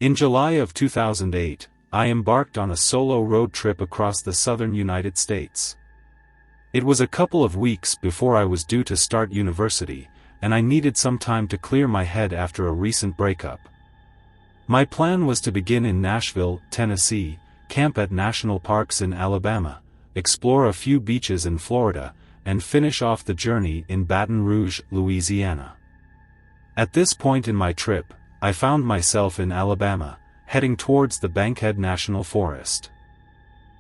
In July of 2008, I embarked on a solo road trip across the southern United States. It was a couple of weeks before I was due to start university, and I needed some time to clear my head after a recent breakup. My plan was to begin in Nashville, Tennessee, camp at national parks in Alabama, explore a few beaches in Florida, and finish off the journey in Baton Rouge, Louisiana. At this point in my trip, I found myself in Alabama, heading towards the Bankhead National Forest.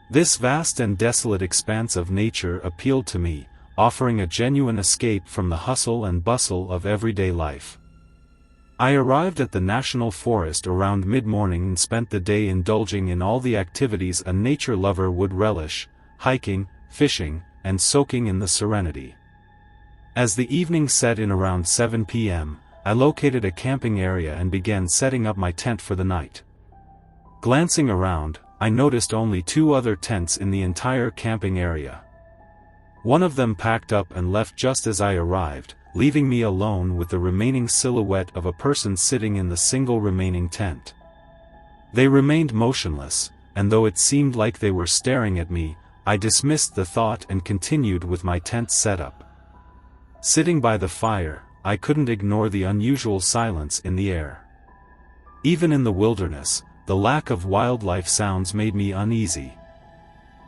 This vast and desolate expanse of nature appealed to me, offering a genuine escape from the hustle and bustle of everyday life. I arrived at the National Forest around mid-morning and spent the day indulging in all the activities a nature lover would relish: hiking, fishing, and soaking in the serenity. As the evening set in around 7 p.m., I located a camping area and began setting up my tent for the night. Glancing around, I noticed only 2 other tents in the entire camping area. One of them packed up and left just as I arrived, leaving me alone with the remaining silhouette of a person sitting in the single remaining tent. They remained motionless, and though it seemed like they were staring at me, I dismissed the thought and continued with my tent setup. Sitting by the fire, I couldn't ignore the unusual silence in the air. Even in the wilderness, the lack of wildlife sounds made me uneasy.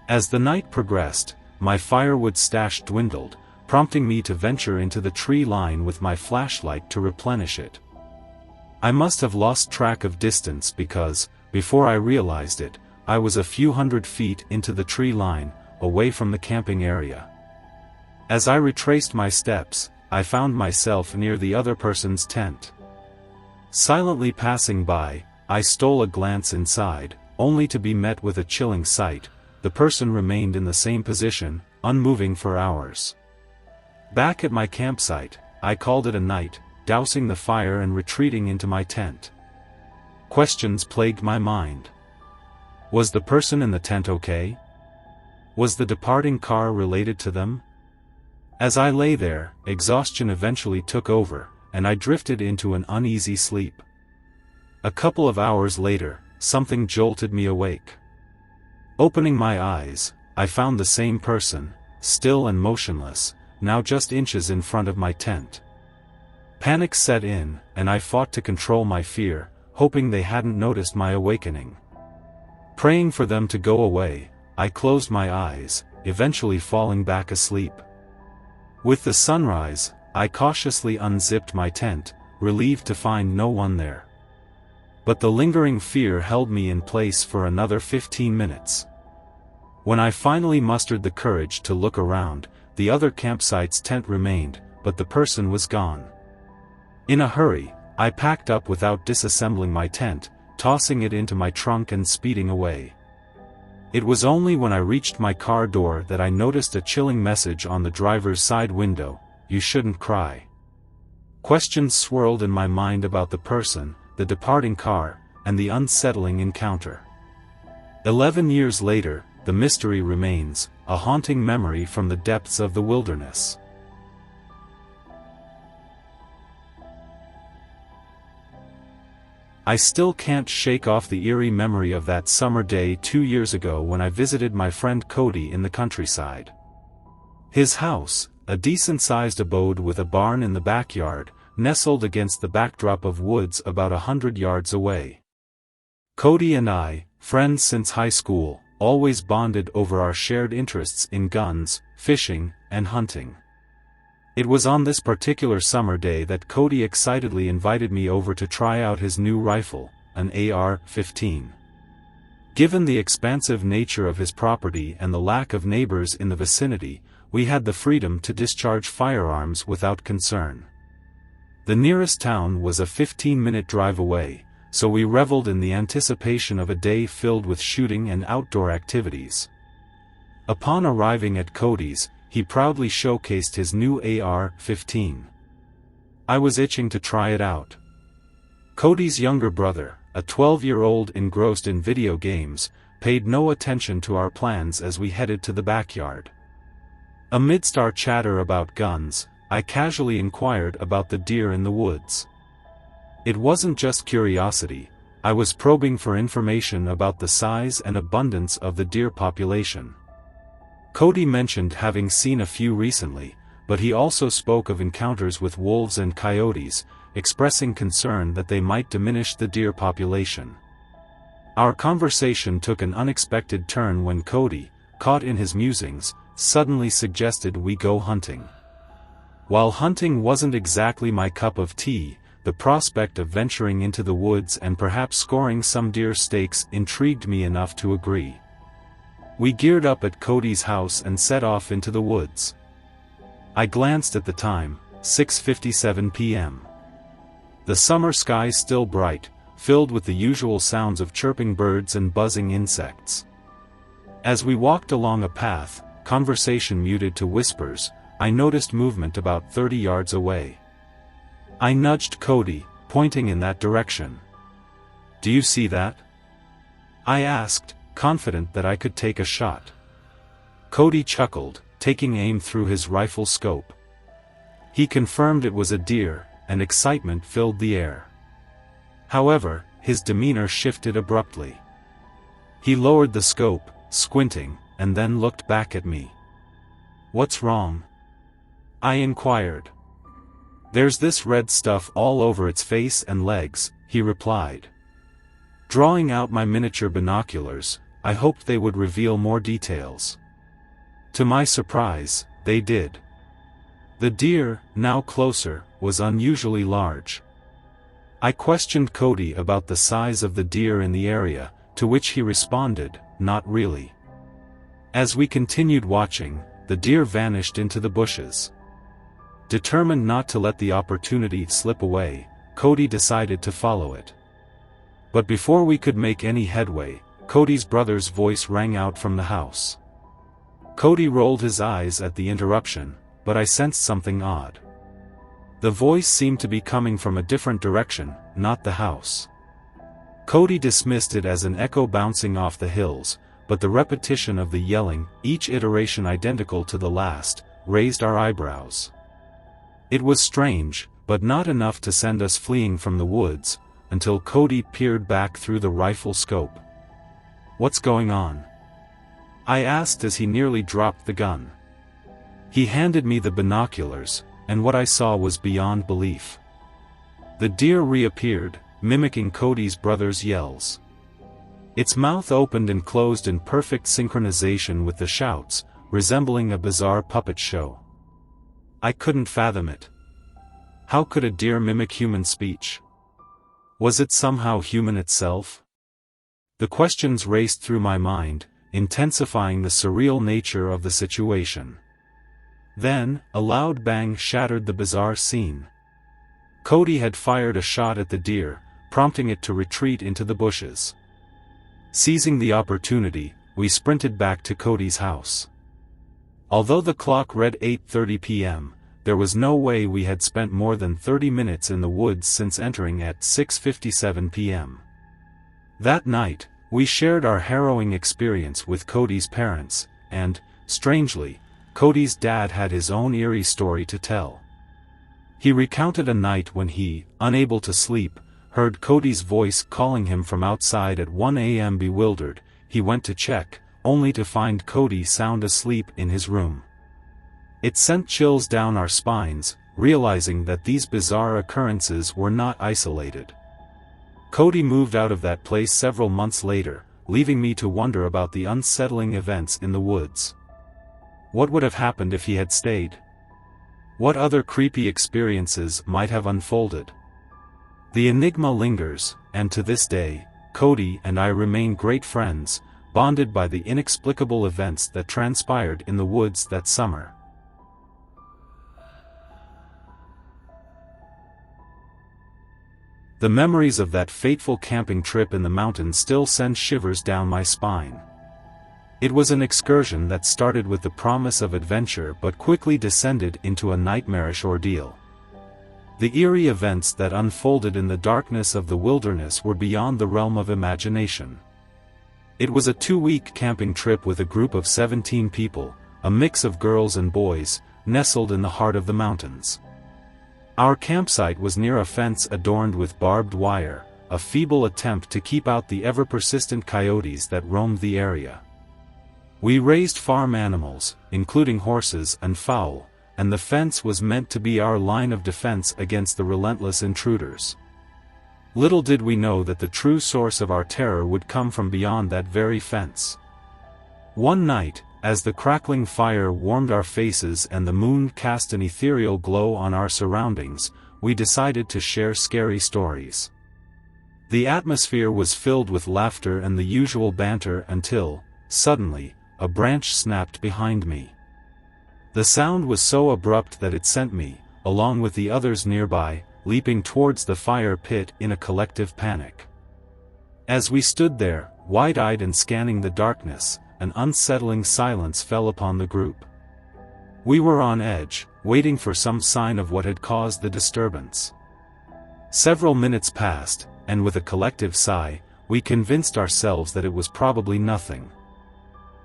As the night progressed, my firewood stash dwindled, prompting me to venture into the tree line with my flashlight to replenish it. I must have lost track of distance because, before I realized it, I was a few hundred feet into the tree line, away from the camping area. As I retraced my steps, I found myself near the other person's tent. Silently passing by, I stole a glance inside, only to be met with a chilling sight: the person remained in the same position, unmoving for hours. Back at my campsite, I called it a night, dousing the fire and retreating into my tent. Questions plagued my mind. Was the person in the tent okay? Was the departing car related to them? As I lay there, exhaustion eventually took over, and I drifted into an uneasy sleep. A couple of hours later, something jolted me awake. Opening my eyes, I found the same person, still and motionless, now just inches in front of my tent. Panic set in, and I fought to control my fear, hoping they hadn't noticed my awakening. Praying for them to go away, I closed my eyes, eventually falling back asleep. With the sunrise, I cautiously unzipped my tent, relieved to find no one there. But the lingering fear held me in place for another 15 minutes. When I finally mustered the courage to look around, the other campsite's tent remained, but the person was gone. In a hurry, I packed up without disassembling my tent, tossing it into my trunk and speeding away. It was only when I reached my car door that I noticed a chilling message on the driver's side window: "You shouldn't cry." Questions swirled in my mind about the person, the departing car, and the unsettling encounter. 11 years later, the mystery remains, a haunting memory from the depths of the wilderness. I still can't shake off the eerie memory of that summer day 2 years ago when I visited my friend Cody in the countryside. His house, a decent-sized abode with a barn in the backyard, nestled against the backdrop of woods about 100 yards away. Cody and I, friends since high school, always bonded over our shared interests in guns, fishing, and hunting. It was on this particular summer day that Cody excitedly invited me over to try out his new rifle, an AR-15. Given the expansive nature of his property and the lack of neighbors in the vicinity, we had the freedom to discharge firearms without concern. The nearest town was a 15-minute drive away, so we reveled in the anticipation of a day filled with shooting and outdoor activities. Upon arriving at Cody's, he proudly showcased his new AR-15. I was itching to try it out. Cody's younger brother, a 12-year-old engrossed in video games, paid no attention to our plans as we headed to the backyard. Amidst our chatter about guns, I casually inquired about the deer in the woods. It wasn't just curiosity, I was probing for information about the size and abundance of the deer population. Cody mentioned having seen a few recently, but he also spoke of encounters with wolves and coyotes, expressing concern that they might diminish the deer population. Our conversation took an unexpected turn when Cody, caught in his musings, suddenly suggested we go hunting. While hunting wasn't exactly my cup of tea, the prospect of venturing into the woods and perhaps scoring some deer steaks intrigued me enough to agree. We geared up at Cody's house and set off into the woods. I glanced at the time, 6:57 p.m. The summer sky still bright, filled with the usual sounds of chirping birds and buzzing insects. As we walked along a path, conversation muted to whispers, I noticed movement about 30 yards away. I nudged Cody, pointing in that direction. "Do you see that?" I asked, confident that I could take a shot. Cody chuckled, taking aim through his rifle scope. He confirmed it was a deer, and excitement filled the air. However, his demeanor shifted abruptly. He lowered the scope, squinting, and then looked back at me. "What's wrong?" I inquired. "There's this red stuff all over its face and legs," he replied. Drawing out my miniature binoculars, I hoped they would reveal more details. To my surprise, they did. The deer, now closer, was unusually large. I questioned Cody about the size of the deer in the area, to which he responded, "Not really." As we continued watching, the deer vanished into the bushes. Determined not to let the opportunity slip away, Cody decided to follow it. But before we could make any headway, Cody's brother's voice rang out from the house. Cody rolled his eyes at the interruption, but I sensed something odd. The voice seemed to be coming from a different direction, not the house. Cody dismissed it as an echo bouncing off the hills, but the repetition of the yelling, each iteration identical to the last, raised our eyebrows. It was strange, but not enough to send us fleeing from the woods, until Cody peered back through the rifle scope. "What's going on?" I asked as he nearly dropped the gun. He handed me the binoculars, and what I saw was beyond belief. The deer reappeared, mimicking Cody's brother's yells. Its mouth opened and closed in perfect synchronization with the shouts, resembling a bizarre puppet show. I couldn't fathom it. How could a deer mimic human speech? Was it somehow human itself? The questions raced through my mind, intensifying the surreal nature of the situation. Then, a loud bang shattered the bizarre scene. Cody had fired a shot at the deer, prompting it to retreat into the bushes. Seizing the opportunity, we sprinted back to Cody's house. Although the clock read 8:30 p.m., there was no way we had spent more than 30 minutes in the woods since entering at 6:57 p.m. That night, we shared our harrowing experience with Cody's parents, and, strangely, Cody's dad had his own eerie story to tell. He recounted a night when he, unable to sleep, heard Cody's voice calling him from outside at 1 a.m. Bewildered, he went to check, only to find Cody sound asleep in his room. It sent chills down our spines, realizing that these bizarre occurrences were not isolated. Cody moved out of that place several months later, leaving me to wonder about the unsettling events in the woods. What would have happened if he had stayed? What other creepy experiences might have unfolded? The enigma lingers, and to this day, Cody and I remain great friends, bonded by the inexplicable events that transpired in the woods that summer. The memories of that fateful camping trip in the mountains still send shivers down my spine. It was an excursion that started with the promise of adventure but quickly descended into a nightmarish ordeal. The eerie events that unfolded in the darkness of the wilderness were beyond the realm of imagination. It was a 2-week camping trip with a group of 17 people, a mix of girls and boys, nestled in the heart of the mountains. Our campsite was near a fence adorned with barbed wire, a feeble attempt to keep out the ever-persistent coyotes that roamed the area. We raised farm animals, including horses and fowl, and the fence was meant to be our line of defense against the relentless intruders. Little did we know that the true source of our terror would come from beyond that very fence. One night, as the crackling fire warmed our faces and the moon cast an ethereal glow on our surroundings, we decided to share scary stories. The atmosphere was filled with laughter and the usual banter until, suddenly, a branch snapped behind me. The sound was so abrupt that it sent me, along with the others nearby, leaping towards the fire pit in a collective panic. As we stood there, wide-eyed and scanning the darkness, an unsettling silence fell upon the group. We were on edge, waiting for some sign of what had caused the disturbance. Several minutes passed, and with a collective sigh, we convinced ourselves that it was probably nothing.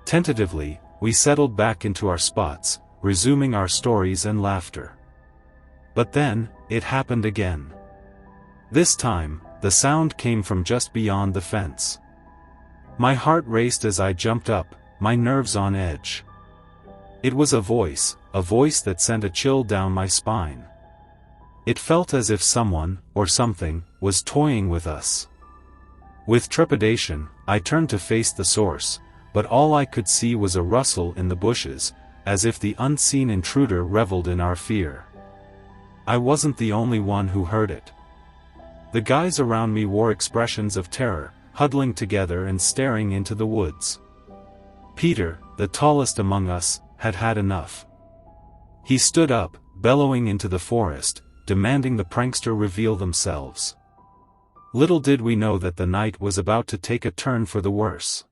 Tentatively, we settled back into our spots, resuming our stories and laughter. But then, it happened again. This time, the sound came from just beyond the fence. My heart raced as I jumped up, my nerves on edge. It was a voice that sent a chill down my spine. It felt as if someone, or something, was toying with us. With trepidation, I turned to face the source, but all I could see was a rustle in the bushes, as if the unseen intruder reveled in our fear. I wasn't the only one who heard it. The guys around me wore expressions of terror, huddling together and staring into the woods. Peter, the tallest among us, had had enough. He stood up, bellowing into the forest, demanding the prankster reveal themselves. Little did we know that the night was about to take a turn for the worse.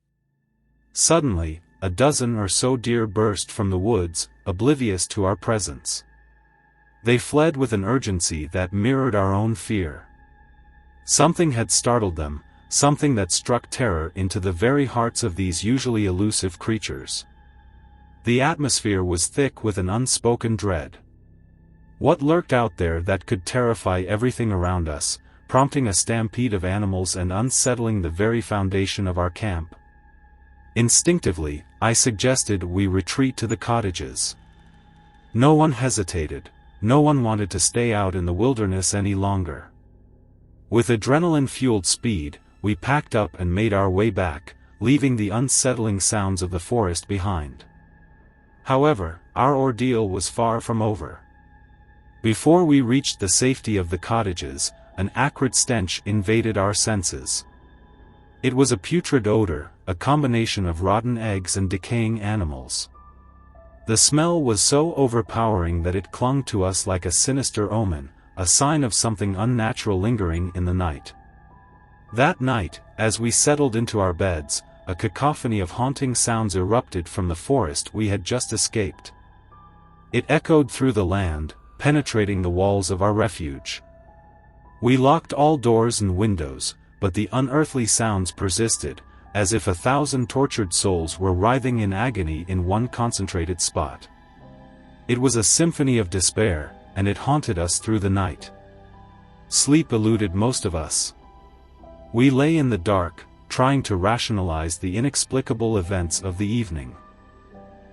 Suddenly, a dozen or so deer burst from the woods, oblivious to our presence. They fled with an urgency that mirrored our own fear. Something had startled them, something that struck terror into the very hearts of these usually elusive creatures. The atmosphere was thick with an unspoken dread. What lurked out there that could terrify everything around us, prompting a stampede of animals and unsettling the very foundation of our camp? Instinctively, I suggested we retreat to the cottages. No one hesitated, no one wanted to stay out in the wilderness any longer. With adrenaline-fueled speed, we packed up and made our way back, leaving the unsettling sounds of the forest behind. However, our ordeal was far from over. Before we reached the safety of the cottages, an acrid stench invaded our senses. It was a putrid odor, a combination of rotten eggs and decaying animals. The smell was so overpowering that it clung to us like a sinister omen, a sign of something unnatural lingering in the night. That night, as we settled into our beds, a cacophony of haunting sounds erupted from the forest we had just escaped. It echoed through the land, penetrating the walls of our refuge. We locked all doors and windows, but the unearthly sounds persisted, as if 1,000 tortured souls were writhing in agony in one concentrated spot. It was a symphony of despair, and it haunted us through the night. Sleep eluded most of us. We lay in the dark, trying to rationalize the inexplicable events of the evening.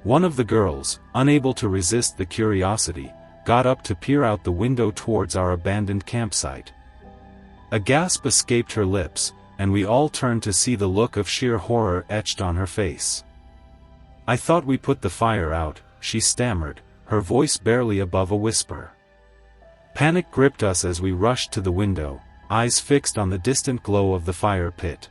One of the girls, unable to resist the curiosity, got up to peer out the window towards our abandoned campsite. A gasp escaped her lips, and we all turned to see the look of sheer horror etched on her face. "I thought we put the fire out," she stammered, her voice barely above a whisper. Panic gripped us as we rushed to the window, eyes fixed on the distant glow of the fire pit.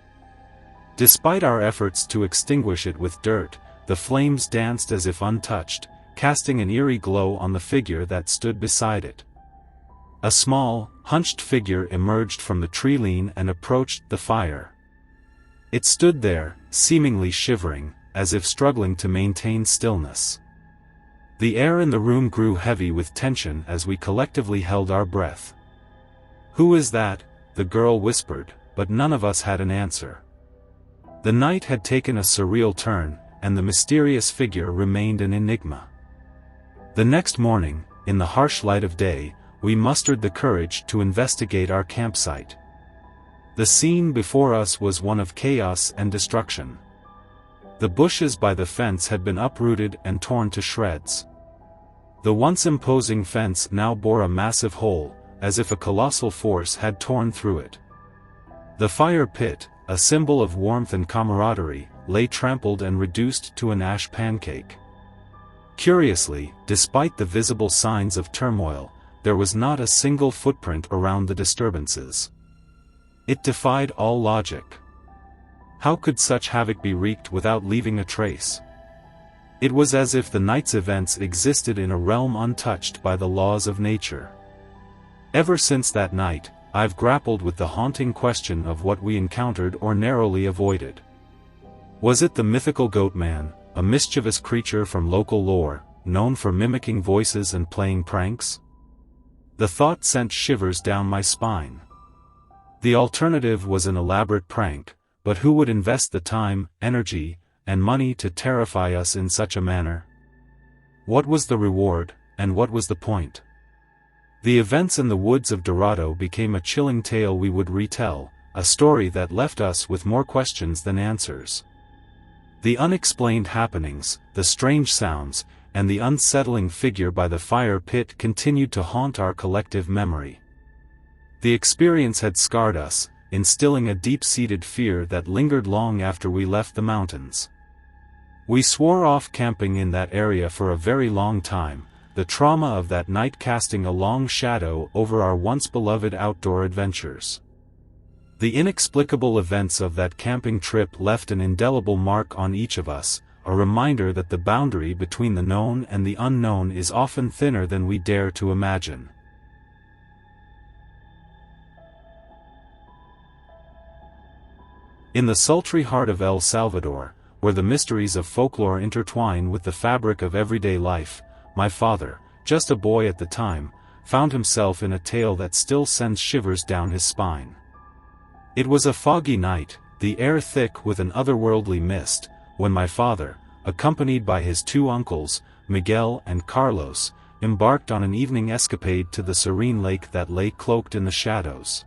Despite our efforts to extinguish it with dirt, the flames danced as if untouched, casting an eerie glow on the figure that stood beside it. A small, hunched figure emerged from the tree-line and approached the fire. It stood there, seemingly shivering, as if struggling to maintain stillness. The air in the room grew heavy with tension as we collectively held our breath. "Who is that?" the girl whispered, but none of us had an answer. The night had taken a surreal turn, and the mysterious figure remained an enigma. The next morning, in the harsh light of day, we mustered the courage to investigate our campsite. The scene before us was one of chaos and destruction. The bushes by the fence had been uprooted and torn to shreds. The once imposing fence now bore a massive hole, as if a colossal force had torn through it. The fire pit, a symbol of warmth and camaraderie, lay trampled and reduced to an ash pancake. Curiously, despite the visible signs of turmoil, there was not a single footprint around the disturbances. It defied all logic. How could such havoc be wreaked without leaving a trace? It was as if the night's events existed in a realm untouched by the laws of nature. Ever since that night, I've grappled with the haunting question of what we encountered or narrowly avoided. Was it the mythical Goatman, a mischievous creature from local lore, known for mimicking voices and playing pranks? The thought sent shivers down my spine. The alternative was an elaborate prank, but who would invest the time, energy, and money to terrify us in such a manner? What was the reward, and what was the point? The events in the woods of Dorado became a chilling tale we would retell, a story that left us with more questions than answers. The unexplained happenings, the strange sounds, and the unsettling figure by the fire pit continued to haunt our collective memory. The experience had scarred us, instilling a deep-seated fear that lingered long after we left the mountains. We swore off camping in that area for a very long time, the trauma of that night casting a long shadow over our once-beloved outdoor adventures. The inexplicable events of that camping trip left an indelible mark on each of us, a reminder that the boundary between the known and the unknown is often thinner than we dare to imagine. In the sultry heart of El Salvador, where the mysteries of folklore intertwine with the fabric of everyday life, my father, just a boy at the time, found himself in a tale that still sends shivers down his spine. It was a foggy night, the air thick with an otherworldly mist, when my father, accompanied by his two uncles, Miguel and Carlos, embarked on an evening escapade to the serene lake that lay cloaked in the shadows.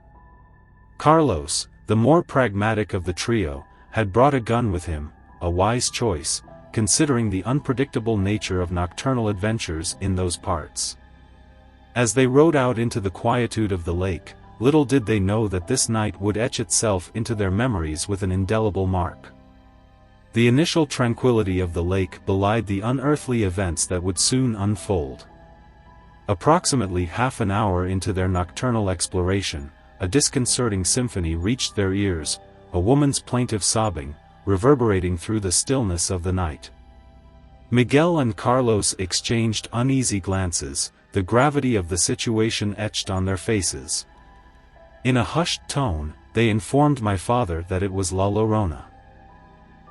Carlos, the more pragmatic of the trio, had brought a gun with him, a wise choice, considering the unpredictable nature of nocturnal adventures in those parts. As they rode out into the quietude of the lake, little did they know that this night would etch itself into their memories with an indelible mark. The initial tranquility of the lake belied the unearthly events that would soon unfold. Approximately half an hour into their nocturnal exploration, a disconcerting symphony reached their ears, a woman's plaintive sobbing, reverberating through the stillness of the night. Miguel and Carlos exchanged uneasy glances, the gravity of the situation etched on their faces. In a hushed tone, they informed my father that it was La Llorona.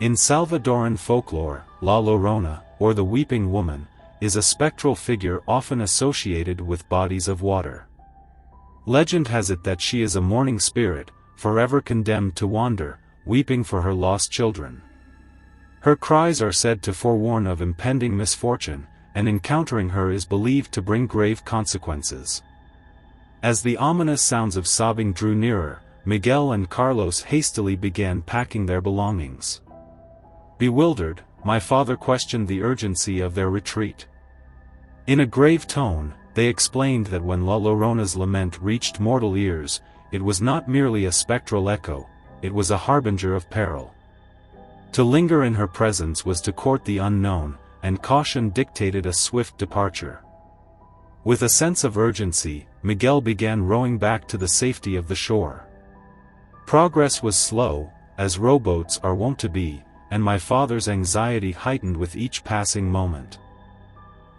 In Salvadoran folklore, La Llorona, or the Weeping Woman, is a spectral figure often associated with bodies of water. Legend has it that she is a mourning spirit, forever condemned to wander, weeping for her lost children. Her cries are said to forewarn of impending misfortune, and encountering her is believed to bring grave consequences. As the ominous sounds of sobbing drew nearer, Miguel and Carlos hastily began packing their belongings. Bewildered, my father questioned the urgency of their retreat. In a grave tone, they explained that when La Llorona's lament reached mortal ears, it was not merely a spectral echo, it was a harbinger of peril. To linger in her presence was to court the unknown, and caution dictated a swift departure. With a sense of urgency, Miguel began rowing back to the safety of the shore. Progress was slow, as rowboats are wont to be, and my father's anxiety heightened with each passing moment.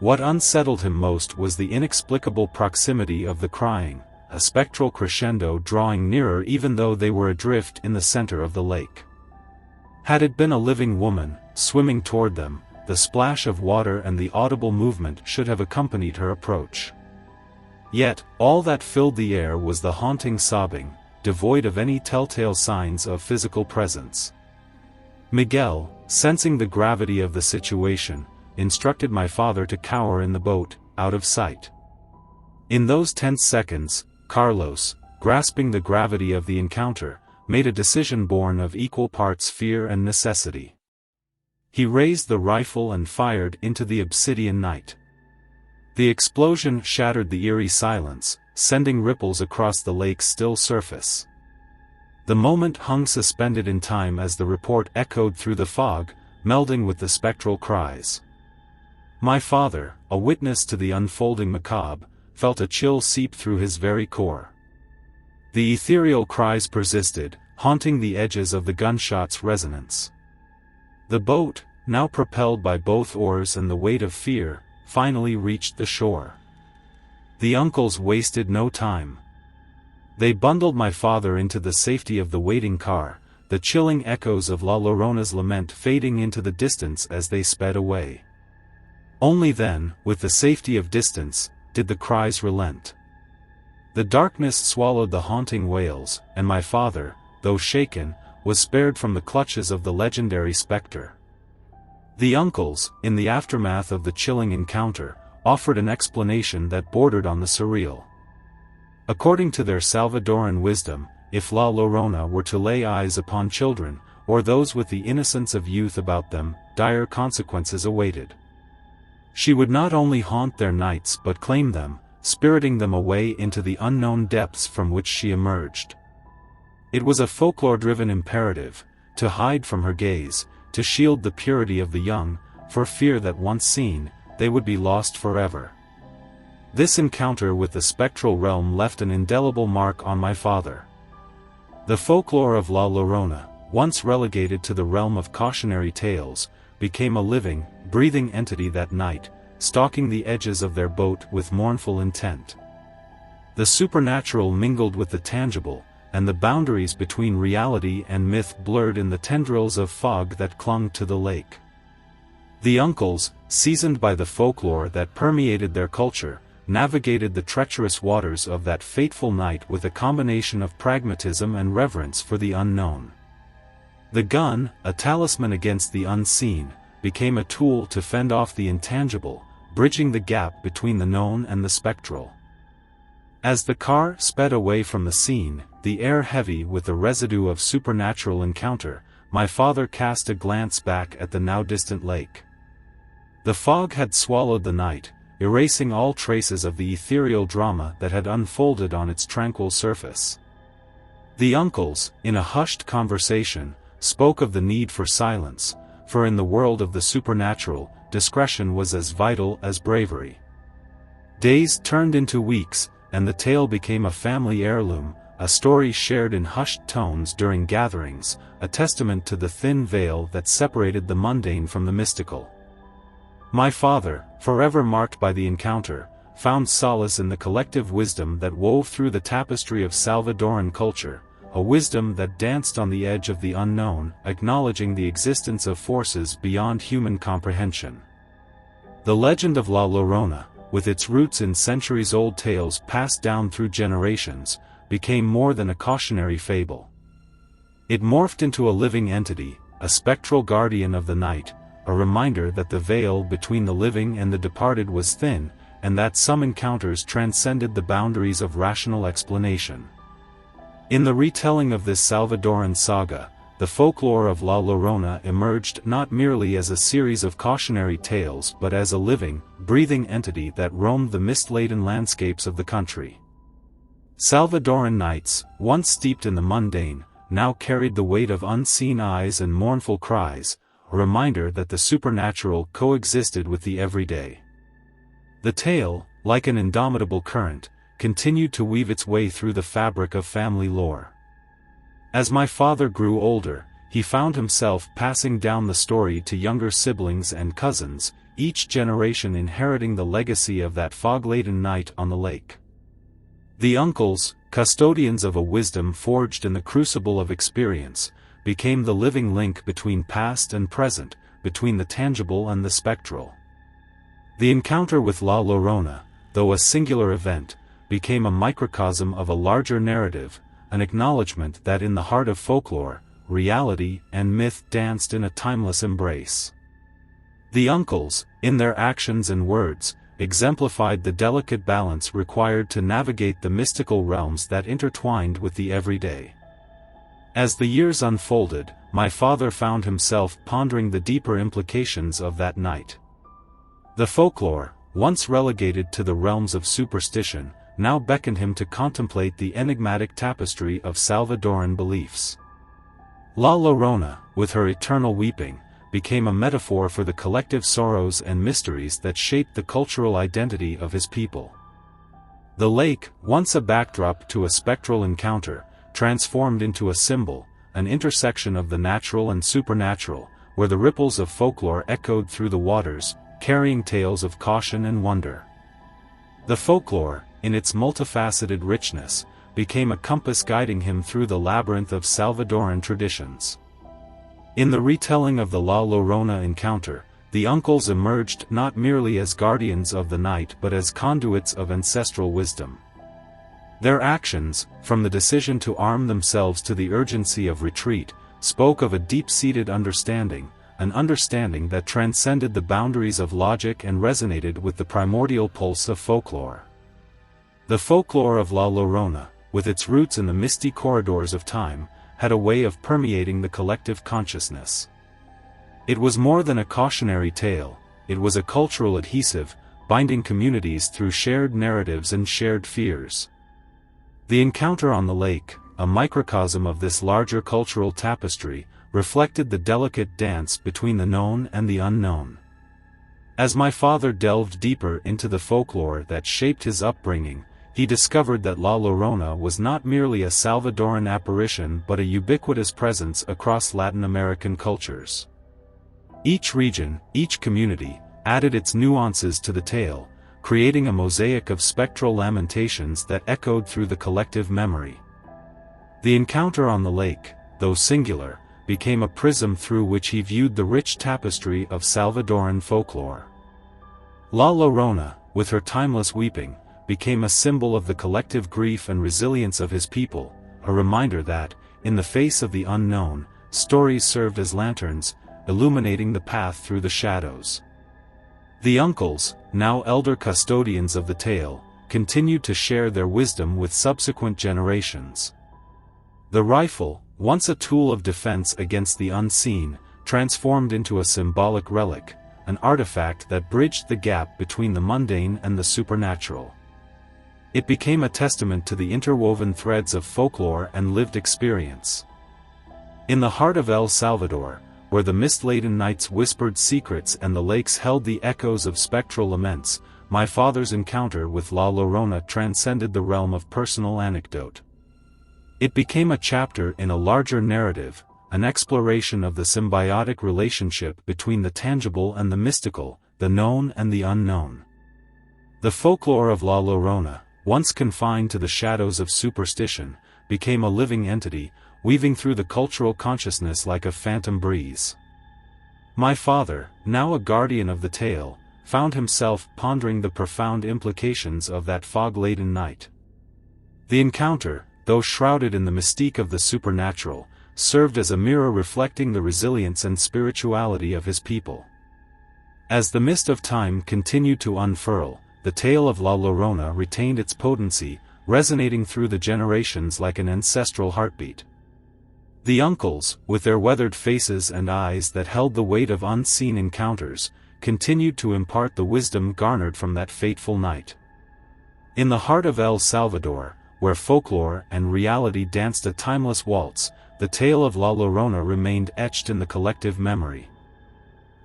What unsettled him most was the inexplicable proximity of the crying, a spectral crescendo drawing nearer even though they were adrift in the center of the lake. Had it been a living woman, swimming toward them, the splash of water and the audible movement should have accompanied her approach. Yet, all that filled the air was the haunting sobbing, devoid of any telltale signs of physical presence. Miguel, sensing the gravity of the situation, instructed my father to cower in the boat, out of sight. In those tense seconds, Carlos, grasping the gravity of the encounter, made a decision born of equal parts fear and necessity. He raised the rifle and fired into the obsidian night. The explosion shattered the eerie silence, sending ripples across the lake's still surface. The moment hung suspended in time as the report echoed through the fog, melding with the spectral cries. My father, a witness to the unfolding macabre, felt a chill seep through his very core. The ethereal cries persisted, haunting the edges of the gunshot's resonance. The boat, now propelled by both oars and the weight of fear, finally reached the shore. The uncles wasted no time. They bundled my father into the safety of the waiting car, the chilling echoes of La Llorona's lament fading into the distance as they sped away. Only then, with the safety of distance, did the cries relent. The darkness swallowed the haunting wails, and my father, though shaken, was spared from the clutches of the legendary spectre. The uncles, in the aftermath of the chilling encounter, offered an explanation that bordered on the surreal. According to their Salvadoran wisdom, if La Llorona were to lay eyes upon children, or those with the innocence of youth about them, dire consequences awaited. She would not only haunt their nights but claim them, spiriting them away into the unknown depths from which she emerged. It was a folklore-driven imperative, to hide from her gaze, to shield the purity of the young, for fear that once seen, they would be lost forever. This encounter with the spectral realm left an indelible mark on my father. The folklore of La Llorona, once relegated to the realm of cautionary tales, became a living, breathing entity that night, stalking the edges of their boat with mournful intent. The supernatural mingled with the tangible, and the boundaries between reality and myth blurred in the tendrils of fog that clung to the lake. The uncles, seasoned by the folklore that permeated their culture, navigated the treacherous waters of that fateful night with a combination of pragmatism and reverence for the unknown. The gun, a talisman against the unseen, became a tool to fend off the intangible, bridging the gap between the known and the spectral. As the car sped away from the scene, the air heavy with the residue of supernatural encounter, my father cast a glance back at the now distant lake. The fog had swallowed the night, erasing all traces of the ethereal drama that had unfolded on its tranquil surface. The uncles, in a hushed conversation, spoke of the need for silence, for in the world of the supernatural, discretion was as vital as bravery. Days turned into weeks, and the tale became a family heirloom, a story shared in hushed tones during gatherings, a testament to the thin veil that separated the mundane from the mystical. My father, forever marked by the encounter, found solace in the collective wisdom that wove through the tapestry of Salvadoran culture, a wisdom that danced on the edge of the unknown, acknowledging the existence of forces beyond human comprehension. The legend of La Llorona, with its roots in centuries-old tales passed down through generations, became more than a cautionary fable. It morphed into a living entity, a spectral guardian of the night, a reminder that the veil between the living and the departed was thin, and that some encounters transcended the boundaries of rational explanation. In the retelling of this Salvadoran saga, the folklore of La Llorona emerged not merely as a series of cautionary tales but as a living, breathing entity that roamed the mist-laden landscapes of the country. Salvadoran nights, once steeped in the mundane, now carried the weight of unseen eyes and mournful cries, a reminder that the supernatural coexisted with the everyday. The tale, like an indomitable current, continued to weave its way through the fabric of family lore. As my father grew older, he found himself passing down the story to younger siblings and cousins, each generation inheriting the legacy of that fog-laden night on the lake. The uncles, custodians of a wisdom forged in the crucible of experience, became the living link between past and present, between the tangible and the spectral. The encounter with La Llorona, though a singular event, became a microcosm of a larger narrative, an acknowledgement that in the heart of folklore, reality and myth danced in a timeless embrace. The uncles, in their actions and words, exemplified the delicate balance required to navigate the mystical realms that intertwined with the everyday. As the years unfolded, my father found himself pondering the deeper implications of that night. The folklore, once relegated to the realms of superstition, now beckoned him to contemplate the enigmatic tapestry of Salvadoran beliefs. La Llorona, with her eternal weeping, became a metaphor for the collective sorrows and mysteries that shaped the cultural identity of his people. The lake, once a backdrop to a spectral encounter, transformed into a symbol, an intersection of the natural and supernatural, where the ripples of folklore echoed through the waters, carrying tales of caution and wonder. The folklore, in its multifaceted richness, became a compass guiding him through the labyrinth of Salvadoran traditions. In the retelling of the La Llorona encounter, the uncles emerged not merely as guardians of the night but as conduits of ancestral wisdom. Their actions, from the decision to arm themselves to the urgency of retreat, spoke of a deep-seated understanding, an understanding that transcended the boundaries of logic and resonated with the primordial pulse of folklore. The folklore of La Llorona, with its roots in the misty corridors of time, had a way of permeating the collective consciousness. It was more than a cautionary tale, it was a cultural adhesive, binding communities through shared narratives and shared fears. The encounter on the lake, a microcosm of this larger cultural tapestry, reflected the delicate dance between the known and the unknown. As my father delved deeper into the folklore that shaped his upbringing, he discovered that La Llorona was not merely a Salvadoran apparition but a ubiquitous presence across Latin American cultures. Each region, each community, added its nuances to the tale, creating a mosaic of spectral lamentations that echoed through the collective memory. The encounter on the lake, though singular, became a prism through which he viewed the rich tapestry of Salvadoran folklore. La Llorona, with her timeless weeping, became a symbol of the collective grief and resilience of his people, a reminder that, in the face of the unknown, stories served as lanterns, illuminating the path through the shadows. The uncles, now elder custodians of the tale, continued to share their wisdom with subsequent generations. The rifle, once a tool of defense against the unseen, transformed into a symbolic relic, an artifact that bridged the gap between the mundane and the supernatural. It became a testament to the interwoven threads of folklore and lived experience. In the heart of El Salvador, where the mist-laden nights whispered secrets and the lakes held the echoes of spectral laments, my father's encounter with La Llorona transcended the realm of personal anecdote. It became a chapter in a larger narrative, an exploration of the symbiotic relationship between the tangible and the mystical, the known and the unknown. The folklore of La Llorona, once confined to the shadows of superstition, became a living entity, weaving through the cultural consciousness like a phantom breeze. My father, now a guardian of the tale, found himself pondering the profound implications of that fog-laden night. The encounter, though shrouded in the mystique of the supernatural, served as a mirror reflecting the resilience and spirituality of his people. As the mist of time continued to unfurl, the tale of La Llorona retained its potency, resonating through the generations like an ancestral heartbeat. The uncles, with their weathered faces and eyes that held the weight of unseen encounters, continued to impart the wisdom garnered from that fateful night. In the heart of El Salvador, where folklore and reality danced a timeless waltz, the tale of La Llorona remained etched in the collective memory.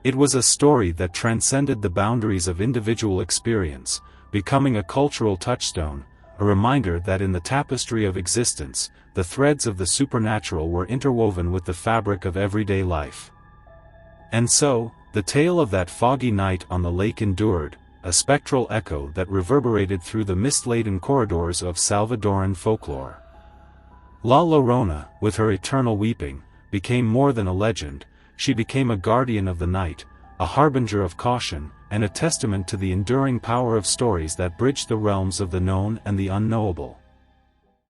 It was a story that transcended the boundaries of individual experience, becoming a cultural touchstone, a reminder that in the tapestry of existence, the threads of the supernatural were interwoven with the fabric of everyday life. And so, the tale of that foggy night on the lake endured, a spectral echo that reverberated through the mist-laden corridors of Salvadoran folklore. La Llorona, with her eternal weeping, became more than a legend. She became a guardian of the night, a harbinger of caution, and a testament to the enduring power of stories that bridge the realms of the known and the unknowable.